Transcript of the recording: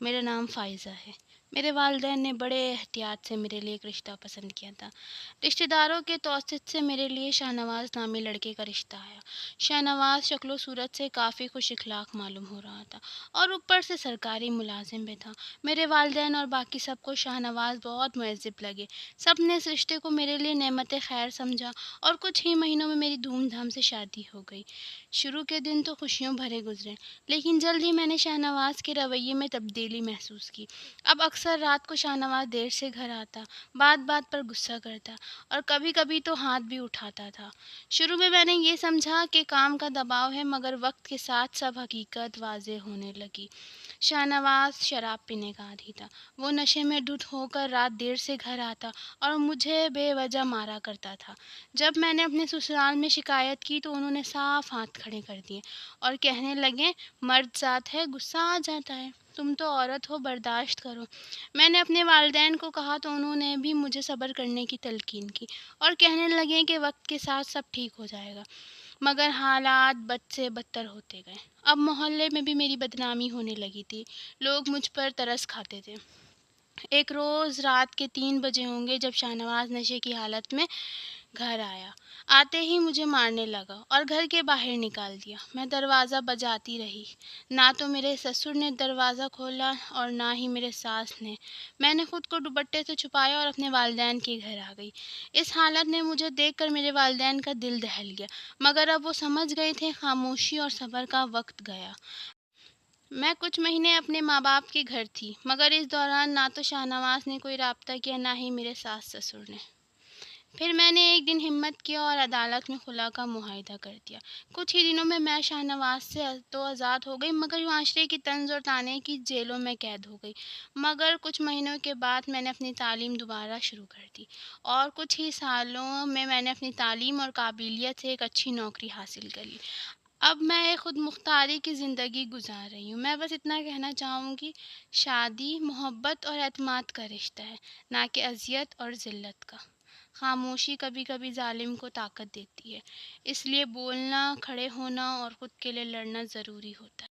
मेरा नाम फ़ाइज़ा है। मेरे वालिदैन ने बड़े एहतियात से मेरे लिए एक रिश्ता पसंद किया था। रिश्तेदारों के तौसीत से मेरे लिए शाहनवाज़ नामी लड़के का रिश्ता आया। शाहनवाज़ शक्ल-ओ-सूरत से काफ़ी खुश-इख़लाक़ मालूम हो रहा था और ऊपर से सरकारी मुलाज़िम भी था। मेरे वालिदैन और बाकी सबको शाहनवाज़ बहुत मुअज़्ज़ब लगे। सब ने इस रिश्ते को मेरे लिए नेमत-ए-ख़ैर समझा और कुछ ही महीनों में मेरी धूम-धाम से शादी हो गई। शुरू के दिन तो खुशियों भरे गुज़रे, लेकिन जल्द ही मैंने शाहनवाज़ के रवैये में तब्दीली महसूस की। अब अक्सर रात को शाहनवाज़ देर से घर आता, बात-बात पर गुस्सा करता और कभी-कभी तो हाथ भी उठाता था। शुरू में मैंने ये समझा कि काम का दबाव है, मगर वक़्त के साथ सब हकीकत वाज़ेह होने लगी। शाहनवाज़ शराब पीने का आदी था। वो नशे में धुत होकर रात देर से घर आता और मुझे बेवजह मारा करता था। जब मैंने अपने ससुराल में शिकायत की तो उन्होंने साफ हाथ खड़े कर दिए और कहने लगे, मर्द ज़ात है, गुस्सा आ जाता है, तुम तो औरत हो, बर्दाश्त करो। मैंने अपने वालिदैन को कहा तो उन्होंने भी मुझे सब्र करने की तलकीन की और कहने लगे कि वक्त के साथ सब ठीक हो जाएगा। मगर हालात बद से बदतर होते गए। अब मोहल्ले में भी मेरी बदनामी होने लगी थी। लोग मुझ पर तरस खाते थे। एक रोज़ रात के 3 बजे होंगे जब शाहनवाज़ नशे की हालत में घर आया। आते ही मुझे मारने लगा और घर के बाहर निकाल दिया। मैं दरवाज़ा बजाती रही। ना तो मेरे ससुर ने दरवाज़ा खोला और ना ही मेरे सास ने। मैंने खुद को दुपट्टे से छुपाया और अपने वालिदैन के घर आ गई। इस हालत में मुझे देखकर मेरे वालिदैन का दिल दहल गया, मगर अब वो समझ गए थे खामोशी और सब्र का वक़्त गया। मैं कुछ महीने अपने माँ-बाप के घर थी, मगर इस दौरान ना तो शाहनवाज़ ने कोई राब्ता किया, ना ही मेरे सास-ससुर ने। फिर मैंने एक दिन हिम्मत किया और अदालत में खुला का मुआहिदा कर दिया। कुछ ही दिनों में मैं शाहनवाज़ से तो आज़ाद हो गई, मगर माशरे की तंज़ और ताने की जेलों में कैद हो गई। मगर कुछ महीनों के बाद मैंने अपनी तालीम दोबारा शुरू कर दी और कुछ ही सालों में मैंने अपनी तालीम और काबिलियत से एक अच्छी नौकरी हासिल कर ली। अब मैं एक खुद मुख्तारी की ज़िंदगी गुज़ार रही हूँ। मैं बस इतना कहना चाहूँगी, शादी मोहब्बत और एतमाद का रिश्ता है, ना कि अज़ियत और ज़िल्लत का। खामोशी कभी-कभी ज़ालिम को ताकत देती है, इसलिए बोलना, खड़े होना और खुद के लिए लड़ना ज़रूरी होता है।